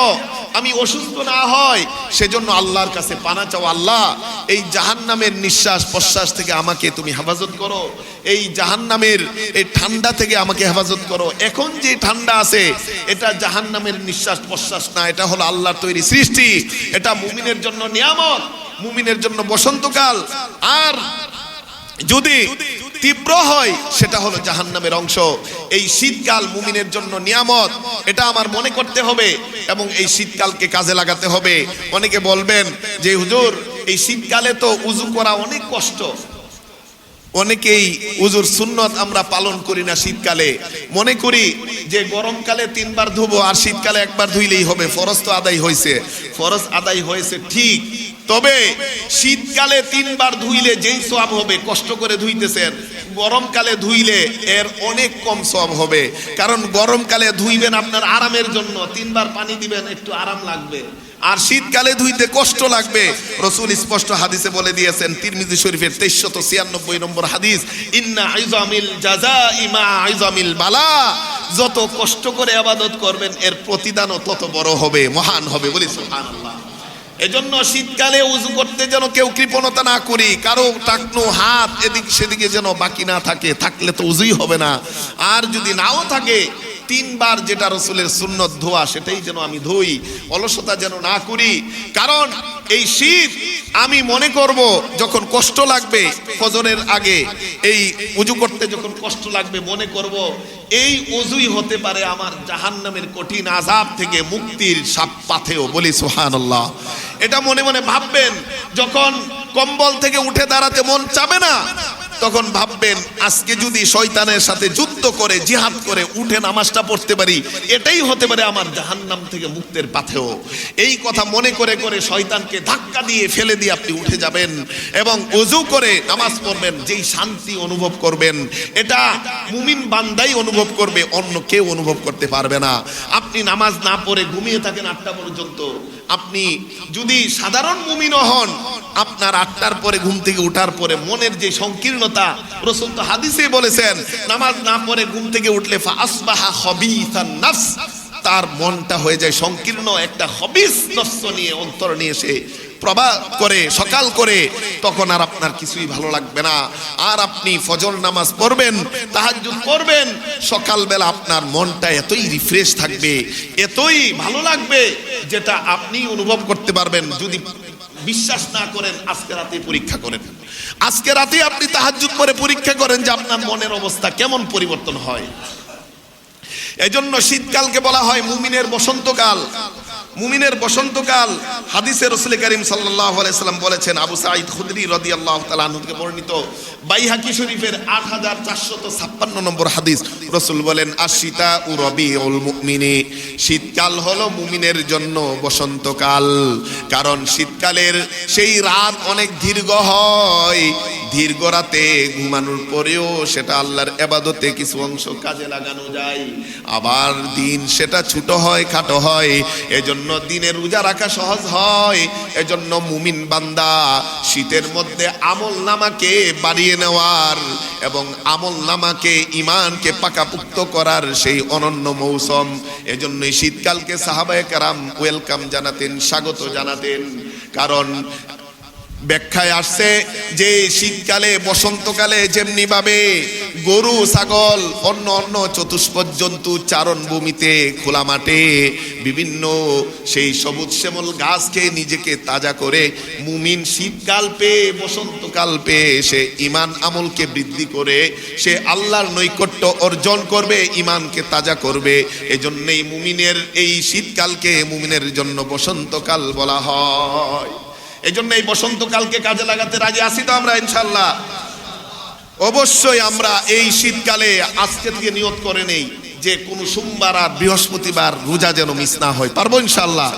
আমি অসুস্থ না হয়, সেজন্য আল্লাহর কাছে পানা চাও, আল্লাহ, এই জাহান্নামের নিঃশ্বাস প্রশ্বাস থেকে আমাকে তুমি হেফাজত করো, এই জাহান্নামের এই ঠান্ডা থেকে আমাকে হেফাজত করো। এখন যে ঠান্ডা আছে এটা জাহান্নামের নিঃশ্বাস প্রশ্বাস না, এটা হলো আল্লাহর তৈরি সৃষ্টি, এটা মুমিনের জন্য নিয়ামত, মুমিনের জন্য বসন্তকাল। আর যদি তীব্র হয় সেটা হলো জাহান্নামের অংশ। এই শীতকাল মুমিনের জন্য নিয়ামত, এটা আমার মনে করতে হবে এবং এই শীতকালকে কাজে লাগাতে হবে। অনেকে বলবেন যে হুজুর, এই শীতকালে তো উযু করা অনেক কষ্ট, অনেকেই উযুর সুন্নত আমরা পালন করি না শীতকালে, মনে করি যে গরমকালে 3 বার ধুবো আর শীতকালে 1 বার ধুইলেই হবে, ফরজ তো আদায় হয়েছে। ফরজ আদায় হয়েছে ঠিক, তবে শীতকালে 3 বার ধুইলে যেই সওয়াব হবে, কষ্ট করে ধুইতেছেন, গরমকালে ধুইলে এর অনেক কম সওয়াব হবে। কারণ গরমকালে ধুইবেন আপনার আরামের জন্য, 3 বার পানি দিবেন, একটু আরাম লাগবে, আর শীতকালে ধুইতে কষ্ট লাগবে। রাসূল স্পষ্ট হাদিসে বলে দিয়েছেন, তিরমিজি শরীফের 2396 নম্বর হাদিস, ইন্না আইজামিল জাযাই মা আইজামিল বালা, যত কষ্ট করে ইবাদত করবেন এর প্রতিদানও তত বড় হবে, মহান হবে, বলি সুবহানাল্লাহ। এজন্য শীতকালে উযু করতে যেন কেউ কৃপণতা না করি, কারো টাকনো হাত এদিক সেদিকে যেন বাকি না থাকে, থাকলে তো উযুই হবে না। আর যদি নাও থাকে 3 বার যেটা রাসূলের সুন্নত ধোয়া, সেটাই যেন আমি ধুই, অলসতা যেন না করি। কারণ এই শীত আমি মনে করব যখন কষ্ট লাগবে ফজরের আগে, এই উযু করতে যখন কষ্ট লাগবে, মনে করব এই উযুই হতে পারে আমার জাহান্নামের কঠিন আযাব থেকে মুক্তির পাথেয়, বলি সুবহানাল্লাহ। এটা মনে মনে ভাববেন, যখন কম্বল থেকে উঠে দাঁড়াতে মন চাবে না, তখন ভাববেন আজকে যদি শয়তানের সাথে যুদ্ধ করে জিহাদ করে উঠে নামাজটা পড়তে পারি, এটাই হতে পারে আমার জাহান্নাম থেকে মুক্তির পাথেয়। এই কথা মনে করে করে শয়তানকে ধাক্কা দিয়ে ফেলে দিয়ে আপনি উঠে যাবেন এবং ওযু করে নামাজ পড়বেন। যেই শান্তি অনুভব করবেন এটা মুমিন বান্দাই অনুভব করবে, অন্য কেউ অনুভব করতে পারবে না। আপনি নামাজ না পড়ে ঘুমিয়ে থাকেন 8টা পর্যন্ত, আপনি যদি সাধারণ মুমিনও হন, আপনার 8টার পরে ঘুম থেকে ওঠার পরে মনের যে সংকীর্ণতা, রাসূল তো হাদিসে বলেছেন নামাজ না পড়ে ঘুম থেকে উঠলে ফাসবাহা খবিসান নফস, তার মনটা হয়ে যায় সংকীর্ণ, একটা খবিস নফস নিয়ে অন্তর নিয়ে সে প্রভাব করে সকাল করে, তখন আর আপনার কিছুই ভালো লাগবে না। আর আপনি ফজর নামাজ পড়বেন, তাহাজ্জুদ পড়বেন, সকালবেলা আপনার মনটা এতই রিফ্রেশ থাকবে, এতই ভালো লাগবে, যেটা আপনি অনুভব করতে পারবেন। যদি বিশ্বাস না করেন আজকে রাতে পরীক্ষা করেন, আজকে রাতে আপনি তাহাজ্জুদ করে পরীক্ষা করেন যে আপনার মনের অবস্থা কেমন পরিবর্তন হয়। এজন্য শীতকালকে বলা হয় মুমিনের বসন্তকাল। মুমিনের বসন্তকাল হাদিসে রাসূল করিম সাল্লাল্লাহু আলাইহি সাল্লাম বলেছেন, আবু সাঈদ খুদরি রাদিয়াল্লাহু তাআলা আনহু থেকে বর্ণিত বাইহাকি শরীফের 8456 নম্বর হাদিস, রাসূল বলেন আশিতা উ রবিউল মুমিনি, শীতকাল হলো মুমিনের জন্য বসন্তকাল। কারণ শীতকালের সেই রাত অনেক দীর্ঘ হয়, দীর্ঘ রাতে ঘুমানোর পরেও সেটা আল্লাহর ইবাদতে কিছু অংশ কাজে লাগানো যায়। আবার দিন সেটা ছোট হয়, খাটো হয়, এজন্য দিনে রোজা রাখা সহজ হয়। এজন্য মুমিন বান্দা শীতের মধ্যে আমল নামাকে বাড়িয়ে নেওয়ার এবং আমল নামাকে ইমানকে পাকাপুক্ত করার সেই অনন্য মৌসুম। এজন্যই শীতকালকে সাহাবায়ে কেরাম ওয়েলকাম জানাতেন, স্বাগত জানাতেন। কারণ ব্যাখ্যায় আসছে যে শীতকালে বসন্তকালে যেমনি ভাবে গরু ছাগল অন্য অন্য চতুষ্পদ জন্তু চারণ ভূমিতে খোলা মাঠে বিভিন্ন সেই সবুজ শ্যামল গাছকে নিজেকে তাজা করে, মুমিন শীতকাল পেয়ে বসন্তকাল পেয়ে সে ইমান আমলকে বৃদ্ধি করে সে আল্লাহর নৈকট্য অর্জন করবে, ইমানকে তাজা করবে। এজন্যই মুমিনের এই শীতকালকে মুমিনের জন্য বসন্তকাল বলা হয়। এই জন্য এই বসন্তকালকে কাজে লাগাতে রাজি আছি তো আমরা ইনশাআল্লাহ? অবশ্যই আমরা এই শীতকালে আজকে থেকে নিয়ত করে নেই যে কোনো সোমবার আর বৃহস্পতিবার রোজা যেন মিস না হয়। পারবো ইনশাআল্লাহ?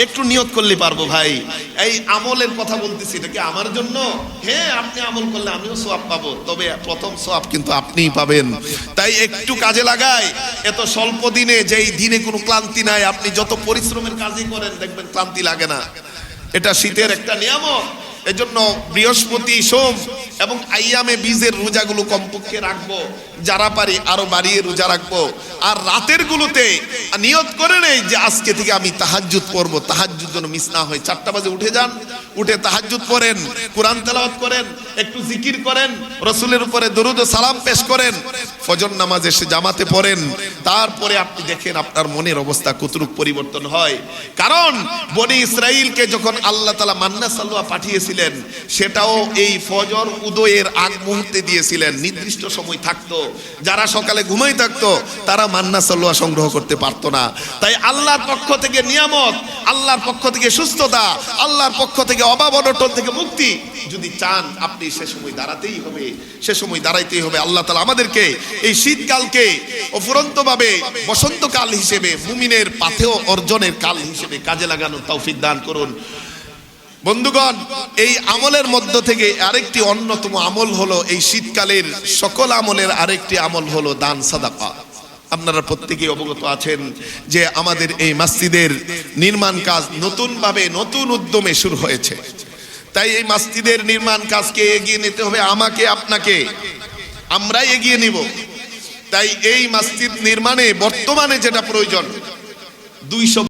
একটু নিয়ত করলে পারবো ভাই। এই আমলের কথা বলতেছি, এটা কি আমার জন্য? হ্যাঁ, আপনি আমল করলে আমিও সওয়াব পাবো, তবে প্রথম সওয়াব কিন্তু আপনিই পাবেন। তাই একটু কাজে লাগায়। এত স্বল্প দিনে, যেই দিনে কোনো ক্লান্তি নাই, আপনি যত পরিশ্রমের কাজই করেন দেখবেন ক্লান্তি লাগে না। এটা শীতের একটা নিয়ামত। এজন্য বৃহস্পতি, সোম এবং আইয়ামে বীজের রোজাগুলো কমপক্ষে রাখবো, যারা পারি আরো বাড়িয়ে রোজা রাখবো। আর রাতের গুলোতে নিয়ত করে নেই যে আজকে থেকে আমি তাহাজ্জুদ পড়বো, তাহাজ্জুদ যেন মিস না হয়। 4টা বাজে উঠে যান, উঠে তাহাজ্জুদ পড়েন, কোরআন তেলাওয়াত করেন, একটু জিকির করেন, রাসূলের উপরে দরুদ ও সালাম পেশ করেন, ফজর নামাজ এসে জামাতে পড়েন। তারপরে আপনি দেখেন আপনার মনের অবস্থা কতটুকু পরিবর্তন হয়। কারণ বনি ইসরাইলকে যখন আল্লাহ তাআলা মান্না সালওয়া পাঠিয়েছিলেন, সেটাও এই ফজর উদয়ের আগ মুহূর্তে দিয়েছিলেন। নির্দিষ্ট সময় থাকতো, যারা সকালে ঘুমাই থাকতো তারা মান্না সালওয়া সংগ্রহ করতে পারতো না। তাই আল্লাহর পক্ষ থেকে নিয়ামত, আল্লাহর পক্ষ থেকে সুস্থতা, আল্লাহর পক্ষ থেকে অভাব অনটন থেকে মুক্তি যদি চান, আপনি সে সময় দাঁড়াতেই হবে, সে সময় দাঁড়াইতেই হবে। আল্লাহ তাআলা আমাদেরকে এই শীতকালকে অফুরন্তভাবে বসন্তকাল হিসেবে, মুমিনের পাথেয় অর্জনের কাল হিসেবে কাজে লাগানোর তৌফিক দান করুন। বন্ধুগণ, এই আমলের মধ্য থেকে আরেকটি অন্যতম আমল হলো, এই শীতকালের সকল আমলের আরেকটি আমল হলো দান সাদাকা। আপনারা প্রত্যেকেই অবগত আছেন যে আমাদের এই মসজিদের নির্মাণ কাজ নতুনভাবে নতুন উদ্যমে শুরু হয়েছে। তাই এই মসজিদের নির্মাণ কাজকে এগিয়ে নিতে হবে আমাকে, আপনাকে, আমরাই এগিয়ে নিব। তাই এই মসজিদ নির্মাণে বর্তমানে যেটা প্রয়োজন, 200